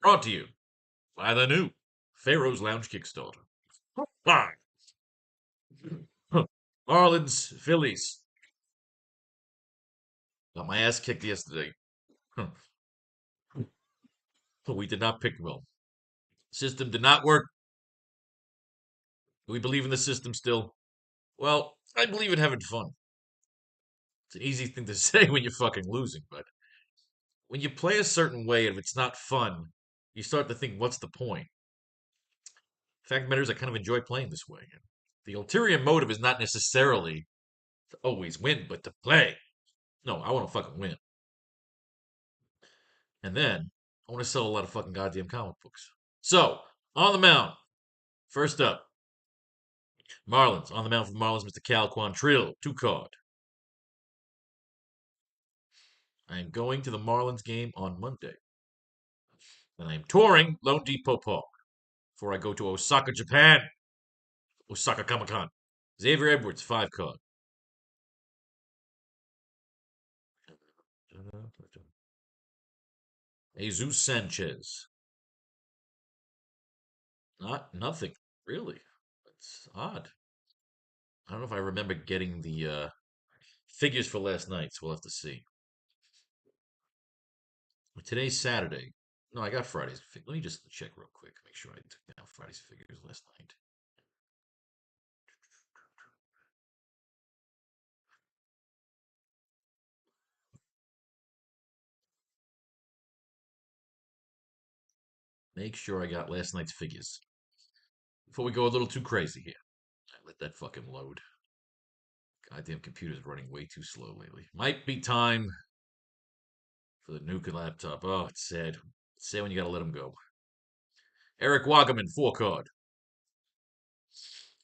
Brought to you by the new Faro's Lounge Kickstarter. Hi. Marlins, Phillies. Got my ass kicked yesterday. But we did not pick well. System did not work. Do we believe in the system still? Well, I believe in having fun. It's an easy thing to say when you're fucking losing, but when you play a certain way and if it's not fun, you start to think, what's the point? Fact of the matter is, I kind of enjoy playing this way. The ulterior motive is not necessarily to always win, but to play. No, I want to fucking win. And then I want to sell a lot of fucking goddamn comic books. So, on the mound, first up, Marlins. On the mound for the Marlins, Mr. Cal Quantrill, 2 card. I am going to the Marlins game on Monday. And I am touring Lone Depot Park before I go to Osaka, Japan. Osaka Comic-Con. Xavier Edwards, 5 card. Jesus Sanchez. Nothing, really. That's odd. I don't know if I remember getting the figures for last night, so we'll have to see. Today's Saturday. No, I got Friday's. Let me just check real quick. Make sure I took down Friday's figures last night. Make sure I got last night's figures. Before we go a little too crazy here. Let that fucking load. Goddamn computer's running way too slow lately. Might be time for the nuke laptop. Oh, it's sad. It's sad when you gotta let him go. Eric Wagaman, 4 card.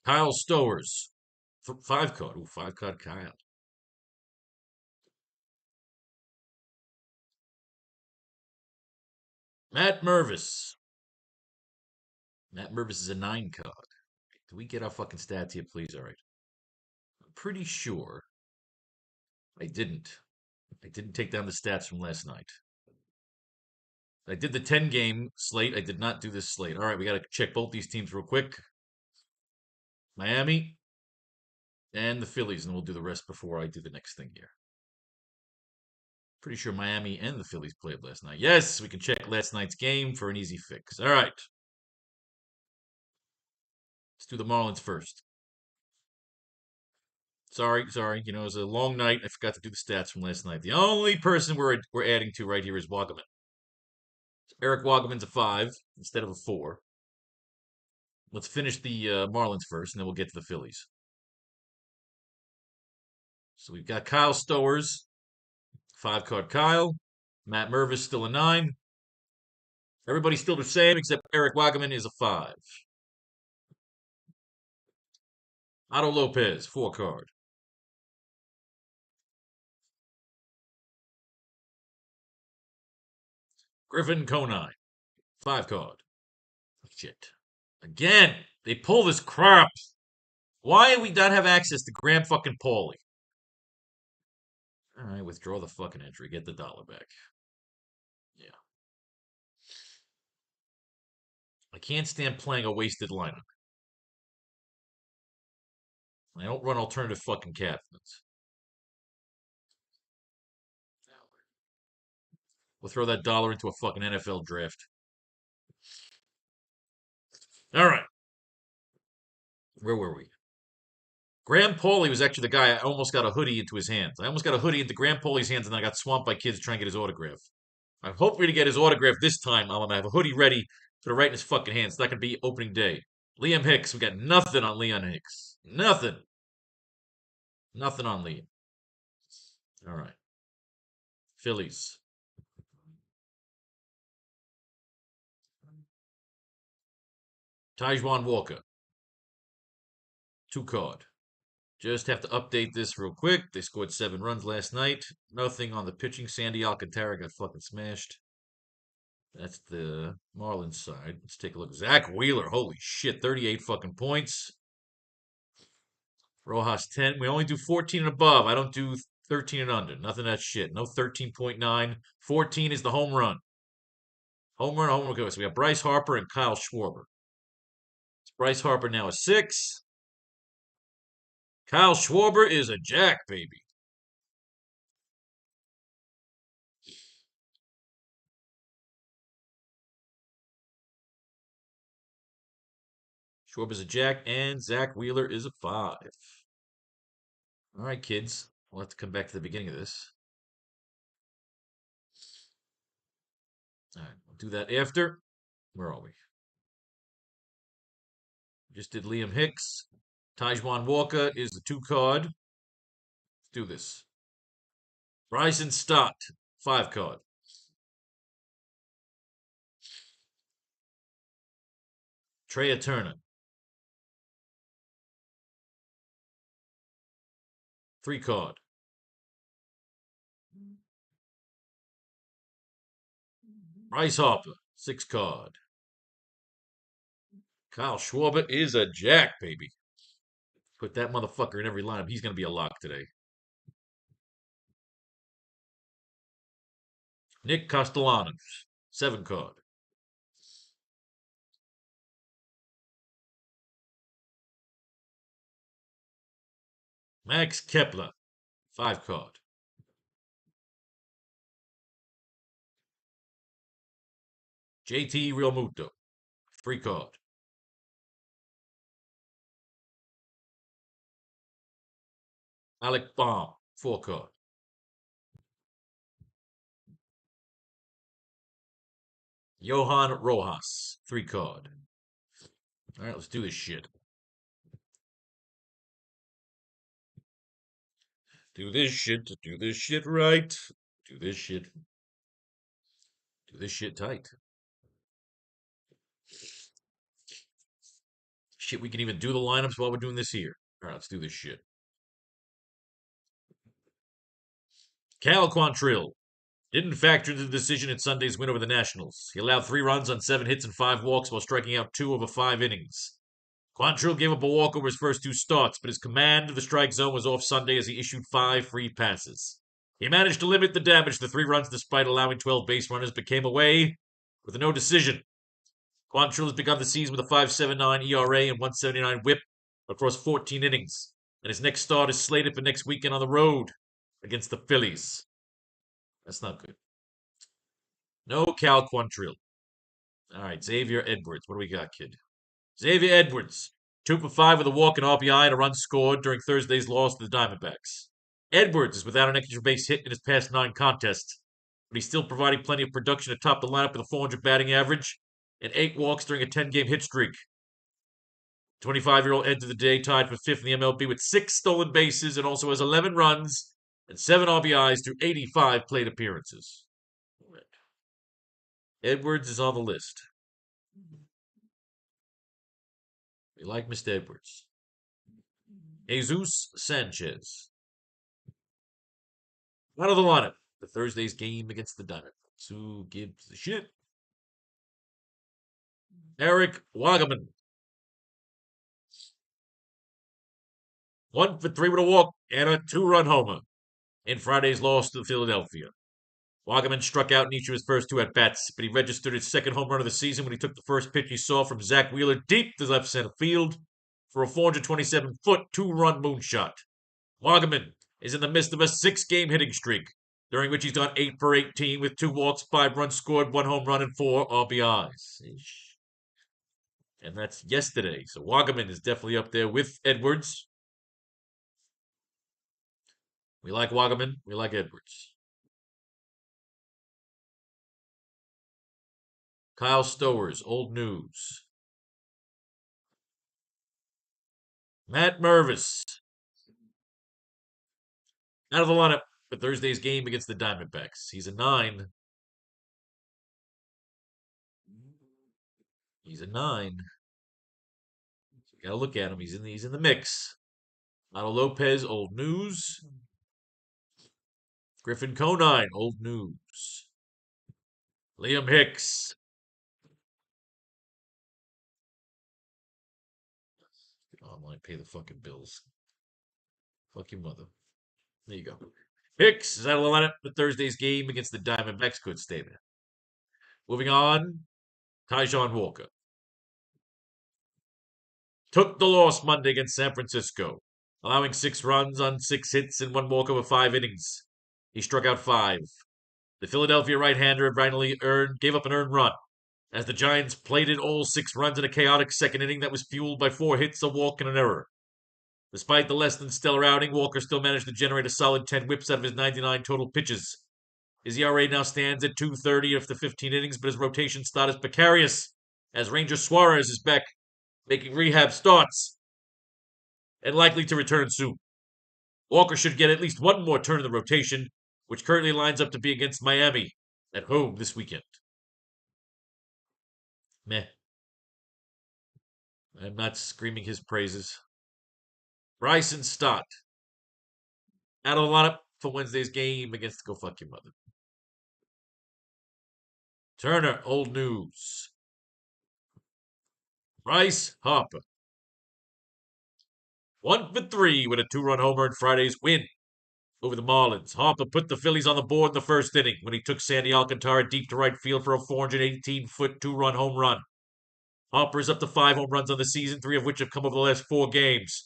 Kyle Stowers, 5 card. Ooh, 5 card Kyle. Matt Mervis. Matt Mervis is a 9 card. Do we get our fucking stats here, please? All right. I'm pretty sure I didn't. I didn't take down the stats from last night. I did the 10 game slate. I did not do this slate. All right, we got to check both these teams real quick. Miami and the Phillies, and we'll do the rest before I do the next thing here. Pretty sure Miami and the Phillies played last night. Yes, we can check last night's game for an easy fix. All right. Let's do the Marlins first. Sorry. You know, it was a long night. I forgot to do the stats from last night. The only person we're adding to right here is Wagaman. So Eric Wagaman's a 5 instead of a 4. Let's finish the Marlins first, and then we'll get to the Phillies. So we've got Kyle Stowers, 5 card Kyle. Matt Mervis still a 9. Everybody's still the same except Eric Wagaman is a 5. Otto Lopez, 4 card. Griffin Conine, 5 card. Shit. Again, they pull this crap. Why do we not have access to Graham fucking Pauly? All right, withdraw the fucking entry. Get the dollar back. Yeah. I can't stand playing a wasted lineup. I don't run alternative fucking captains. We'll throw that dollar into a fucking NFL draft. All right. Where were we? Graham Pauly was actually the guy I almost got a hoodie into his hands. I almost got a hoodie into Graham Pauly's hands, and then I got swamped by kids trying to get his autograph. I'm hoping to get his autograph this time. I'm gonna have a hoodie ready to right in his fucking hands. It's not gonna be opening day. Liam Hicks, we got nothing on Leon Hicks. Nothing. Nothing on Liam. All right. Phillies. Tajuan Walker. 2 card. Just have to update this real quick. They scored 7 runs last night. Nothing on the pitching. Sandy Alcantara got fucking smashed. That's the Marlins side. Let's take a look. Zach Wheeler, holy shit, 38 fucking points. Rojas 10. We only do 14 and above. I don't do 13 and under. Nothing of that shit. No 13.9. 14 is the home run. home run. So we have Bryce Harper and Kyle Schwarber. Bryce Harper now a 6. Kyle Schwarber is a jack, baby. Schwarber's a jack, and Zach Wheeler is a 5. All right, kids. We'll have to come back to the beginning of this. All right, we'll do that after. Where are we? Just did Liam Hicks. Tajuan Walker is the 2 card. Let's do this. Bryson Stott, 5 card. Trea Turner, 3 card. Bryce Harper, 6 card. Kyle Schwarber is a jack, baby. Put that motherfucker in every lineup. He's going to be a lock today. Nick Castellanos, 7 card. Max Kepler, 5 card. JT Realmuto, 3 card. Alec Baum, 4 card. Johan Rojas, 3 card. All right, let's do this shit. Do this shit right. Do this shit. Do this shit tight. Shit, we can even do the lineups while we're doing this here. All right, let's do this shit. Cal Quantrill didn't factor into the decision in Sunday's win over the Nationals. He allowed 3 runs on 7 hits and 5 walks while striking out 2 over 5 innings. Quantrill gave up a walk over his first 2 starts, but his command of the strike zone was off Sunday as he issued 5 free passes. He managed to limit the damage to 3 runs despite allowing 12 base runners, but came away with a no decision. Quantrill has begun the season with a 5.79 ERA and 179 WHIP across 14 innings, and his next start is slated for next weekend on the road against the Phillies. That's not good. No Cal Quantrill. All right, Xavier Edwards. What do we got, kid? Xavier Edwards, 2 for 5 with a walk and RBI and a run scored during Thursday's loss to the Diamondbacks. Edwards is without an extra base hit in his past 9 contests, but he's still providing plenty of production atop the lineup with a 400 batting average and 8 walks during a 10-game hit streak. 25-year-old entered the day tied for 5th in the MLB with 6 stolen bases and also has 11 runs and 7 RBIs through 85 plate appearances. Edwards is on the list. We like Mr. Edwards. Jesus Sanchez. Out of the lineup for Thursday's game against the Diamondbacks. Who gives the shit? Eric Wagaman. 1 for 3 with a walk and a 2-run homer in Friday's loss to Philadelphia. Wagaman struck out in each of his first 2 at-bats, but he registered his 2nd home run of the season when he took the first pitch he saw from Zach Wheeler deep to left center field for a 427-foot 2-run moonshot. Wagaman is in the midst of a 6-game hitting streak, during which he's gone 8 for 18 with 2 walks, 5 runs scored, 1 home run, and 4 RBIs. And that's yesterday. So Wagaman is definitely up there with Edwards. We like Wagaman. We like Edwards. Kyle Stowers, old news. Matt Mervis. Out of the lineup for Thursday's game against the Diamondbacks. He's a 9. He's a 9. So you gotta look at him. He's in the mix. Otto Lopez, old news. Griffin Conine, old news. Liam Hicks. Online, pay the fucking bills. Fuck your mother. There you go. Hicks is out of the lineup for Thursday's game against the Diamondbacks. Good statement. Moving on, Taijuan Walker. Took the loss Monday against San Francisco, allowing 6 runs on 6 hits and 1 walk over 5 innings. He struck out 5. The Philadelphia right-hander gave up an earned run, as the Giants plated all 6 runs in a chaotic second inning that was fueled by 4 hits, a walk, and an error. Despite the less than stellar outing, Walker still managed to generate a solid 10 whips out of his 99 total pitches. His ERA now stands at 2.30 after 15 innings, but his rotation slot is precarious, as Ranger Suarez is back making rehab starts and likely to return soon. Walker should get at least one more turn in the rotation, which currently lines up to be against Miami at home this weekend. Meh. I'm not screaming his praises. Bryson Stott out of the lineup for Wednesday's game against Go Fuck Your Mother. Turner, old news. Bryce Harper. 1 for 3 with a 2-run homer in Friday's win over the Marlins. Harper put the Phillies on the board in the first inning when he took Sandy Alcantara deep to right field for a 418-foot 2-run home run. Harper is up to 5 home runs on the season, 3 of which have come over the last 4 games.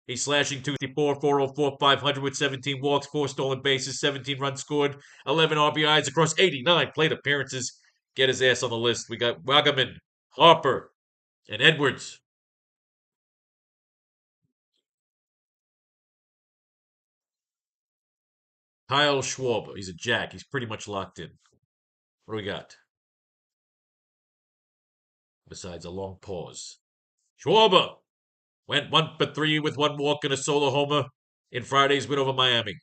He's slashing 254, 404, 500 with 17 walks, 4 stolen bases, 17 runs scored, 11 RBIs across 89 plate appearances. Get his ass on the list. We got Wagaman, Harper, and Edwards. Kyle Schwarber. He's a jack. He's pretty much locked in. What do we got? Besides a long pause. Schwarber went 1 for 3 with 1 walk and a solo homer in Friday's win over Miami.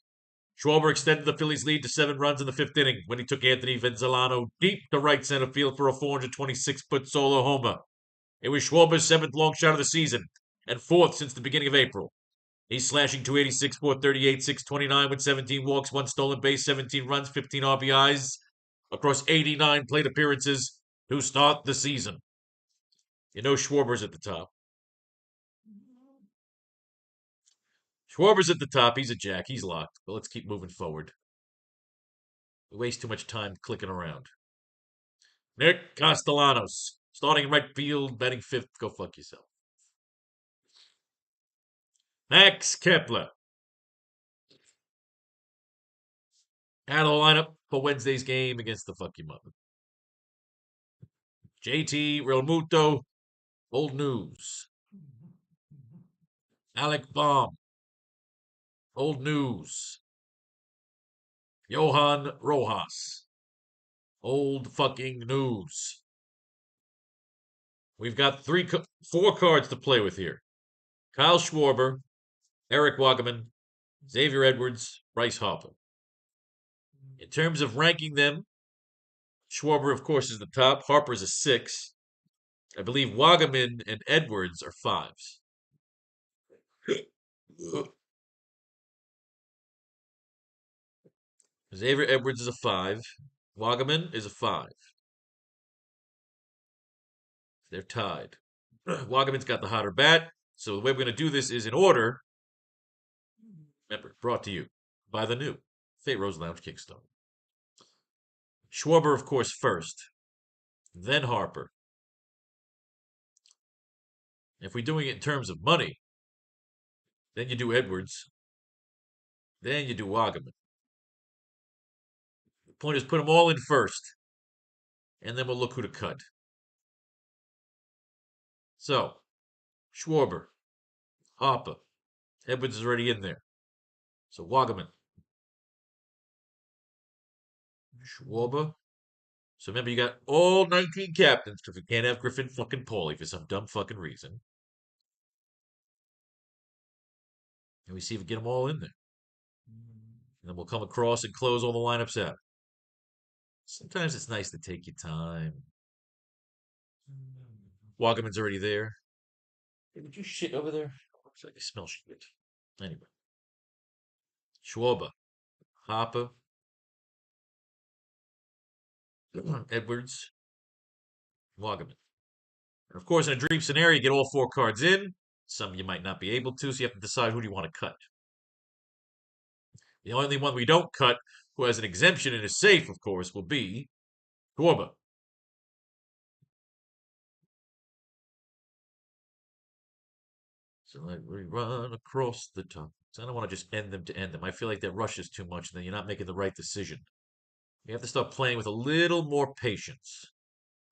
Schwarber extended the Phillies' lead to 7 runs in the 5th inning when he took Anthony Venzolano deep to right center field for a 426-foot solo homer. It was Schwarber's 7th long shot of the season and 4th since the beginning of April. He's slashing 286, 438, 629 with 17 walks, 1 stolen base, 17 runs, 15 RBIs across 89 plate appearances to start the season. You know Schwarber's at the top. Schwarber's at the top. He's a jack. He's locked. But let's keep moving forward. We waste too much time clicking around. Nick Castellanos, starting in right field, batting 5th. Go fuck yourself. Max Kepler, out of the lineup for Wednesday's game against the fuck you mother. JT Realmuto, old news. Alec Baum, old news. Johan Rojas, old fucking news. We've got 4 cards to play with here. Kyle Schwarber, Eric Wagaman, Xavier Edwards, Bryce Harper. In terms of ranking them, Schwarber, of course, is the top. Harper is a 6. I believe Wagaman and Edwards are 5s. Xavier Edwards is a 5. Wagaman is a 5. They're tied. Wagaman's got the hotter bat. So the way we're going to do this is in order. Remember, brought to you by the new Fate Rose Lounge Kickstarter. Schwarber, of course, first. Then Harper. If we're doing it in terms of money, then you do Edwards. Then you do Wagaman. The point is put them all in first. And then we'll look who to cut. So, Schwarber, Harper. Edwards is already in there. So Wagaman. Schwarber. So remember, you got all 19 captains because we can't have Griffin fucking Paulie for some dumb fucking reason. And we see if we get them all in there. And then we'll come across and close all the lineups out. Sometimes it's nice to take your time. Wagaman's already there. Hey, did you shit over there? Looks like I smell shit. Anyway. Schwarber. Harper. Edwards. Wagaman. And of course, in a dream scenario, you get all 4 cards in. Some you might not be able to, so you have to decide who do you want to cut. The only one we don't cut, who has an exemption and is safe, of course, will be Schwarber. So let we run across the top. So I don't want to just end them to end them. I feel like that rushes too much, and then you're not making the right decision. You have to start playing with a little more patience.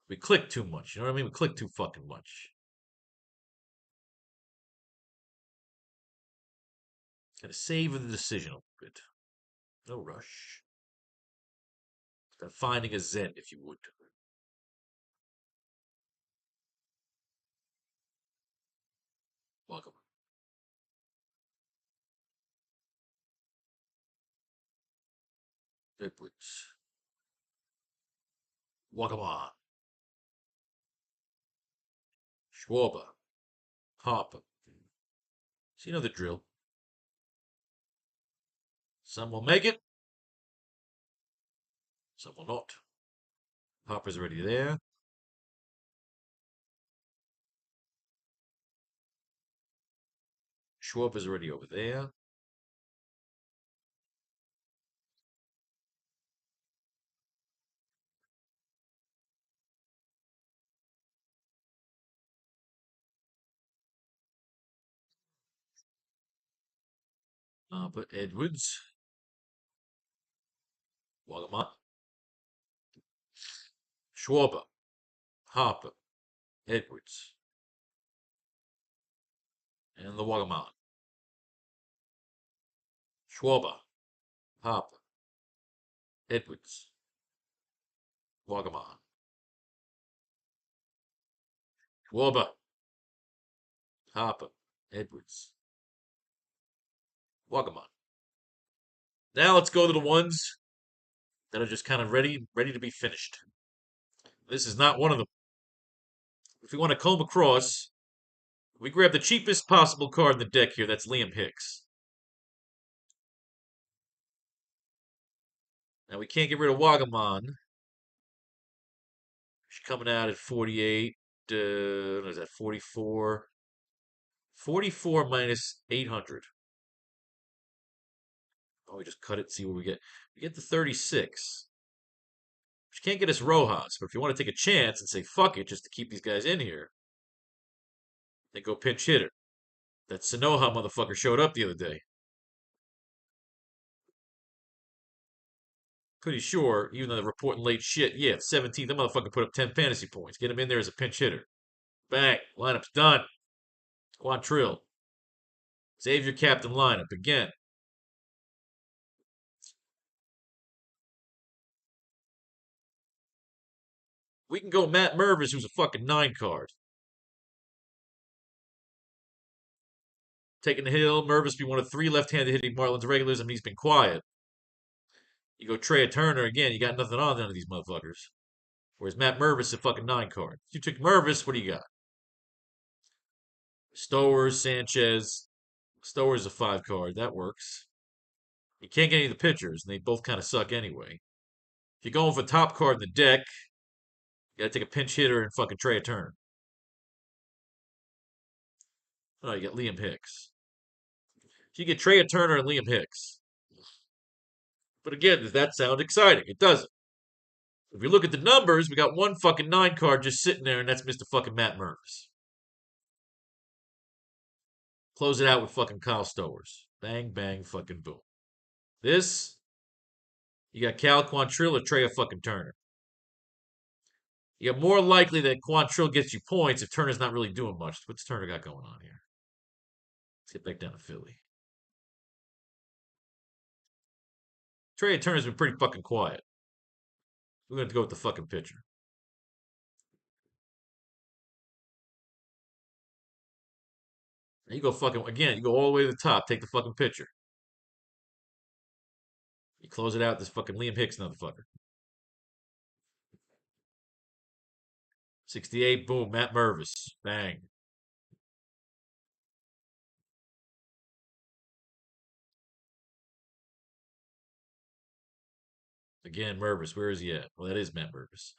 We click too much. You know what I mean? We click too fucking much. Gotta savor the decision a little bit. No rush. Start finding a zen, if you would. Welcome. Edwards. Welcome on. Schwarber. Harper. So you know the drill. Some will make it, some will not. Harper's already there. Schwarber's already over there. Harper, Edwards. Welcome on. Schwarber. Harper. Edwards. And the Wagamon. Schwarber. Harper. Edwards. Wagamon. Schwarber. Harper. Edwards. Wagamon. Now let's go to the ones that are just kind of ready to be finished. This is not one of them. If we want to comb across, we grab the cheapest possible card in the deck here. That's Liam Hicks. Now we can't get rid of Wagamon. She's coming out at 48. What is that? 44. 44 minus 800. Oh, we just cut it, see what we get. We get the 36. Which can't get us Rojas, but if you want to take a chance and say fuck it just to keep these guys in here, then go pinch hitter. That Sanoha motherfucker showed up the other day. Pretty sure, even though they're reporting late shit, yeah, 17th, that motherfucker put up 10 fantasy points. Get him in there as a pinch hitter. Bang, lineup's done. Quantrill. Save your captain lineup again. We can go Matt Mervis, who's a fucking 9 card. Taking the hill, Mervis be one of 3 left-handed hitting Marlins regulars, and he's been quiet. You go Trey Turner again, you got nothing on none of these motherfuckers. Whereas Matt Mervis is a fucking 9 card. If you took Mervis, what do you got? Stowers, Sanchez. Stowers is a 5 card. That works. You can't get any of the pitchers, and they both kind of suck anyway. If you're going for top card in the deck, you gotta take a pinch hitter and fucking Trey Turner. Oh, you got Liam Hicks. So you get Trey Turner and Liam Hicks. But again, does that sound exciting? It doesn't. If we look at the numbers, we got one fucking 9 card just sitting there, and that's Mr. fucking Matt Mervis. Close it out with fucking Kyle Stowers. Bang, bang, fucking boom. This, you got Cal Quantrill or Trey fucking Turner. You got more likely that Quantrill gets you points if Turner's not really doing much. What's Turner got going on here? Let's get back down to Philly. Trey Turner's been pretty fucking quiet. We're going to go with the fucking pitcher. You go fucking, again, you go all the way to the top. Take the fucking pitcher. You close it out, this fucking Liam Hicks motherfucker. 68, boom, Matt Mervis. Bang. Again, Mervis. Where is he at? Well, that is Matt Mervis.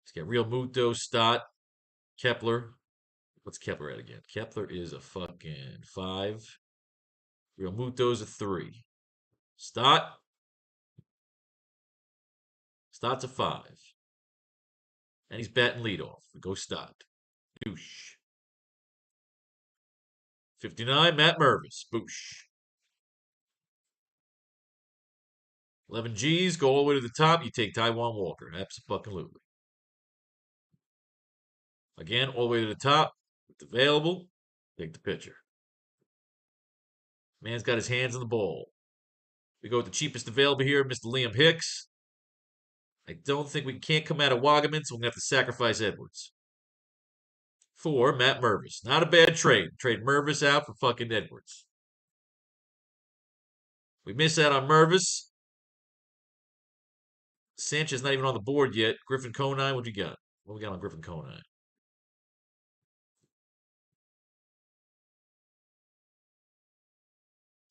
He's got Real Muto, Stott, Kepler. What's Kepler at again? Kepler is a fucking 5. Real Muto's a 3. Stott. Stott's a 5. And he's batting leadoff. Go Stott. Douche. 59, Matt Mervis. Boosh. 11 G's, go all the way to the top. You take Taijuan Walker. Absolutely. Again, all the way to the top. It's available. Take the pitcher. Man's got his hands on the ball. We go with the cheapest available here, Mr. Liam Hicks. I don't think we can't come out of Wagaman, so we're going to have to sacrifice Edwards. For Matt Mervis. Not a bad trade. Trade Mervis out for fucking Edwards. We miss out on Mervis. Sanchez not even on the board yet. Griffin Conine, what you got? What we got on Griffin Conine?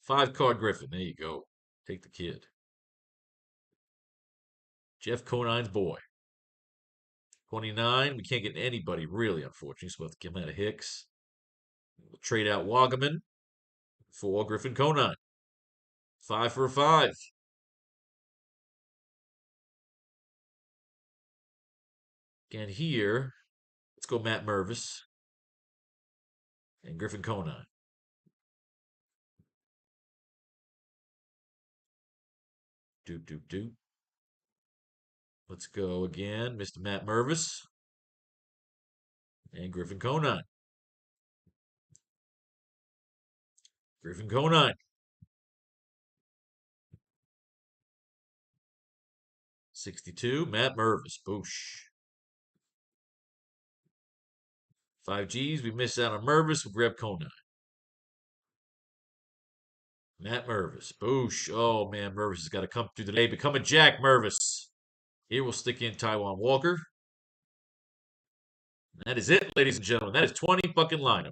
Five-card Griffin. There you go. Take the kid. Jeff Conine's boy. 29. We can't get anybody really, unfortunately, so we'll have to give him out of Hicks. We'll trade out Wagaman for Griffin Conine. 5 for a 5. Again here, let's go Matt Mervis and Griffin Conine. Doop, doop, doop. Let's go again, Mr. Matt Mervis and Griffin Conine. Griffin Conine. 62, Matt Mervis. Boosh. 5 G's. We missed out on Mervis. We'll grab Conine. Matt Mervis. Boosh. Oh, man. Mervis has got to come through today. Become a Jack Mervis. Here we'll stick in Taijuan Walker. That is it, ladies and gentlemen. That is 20 fucking lineup.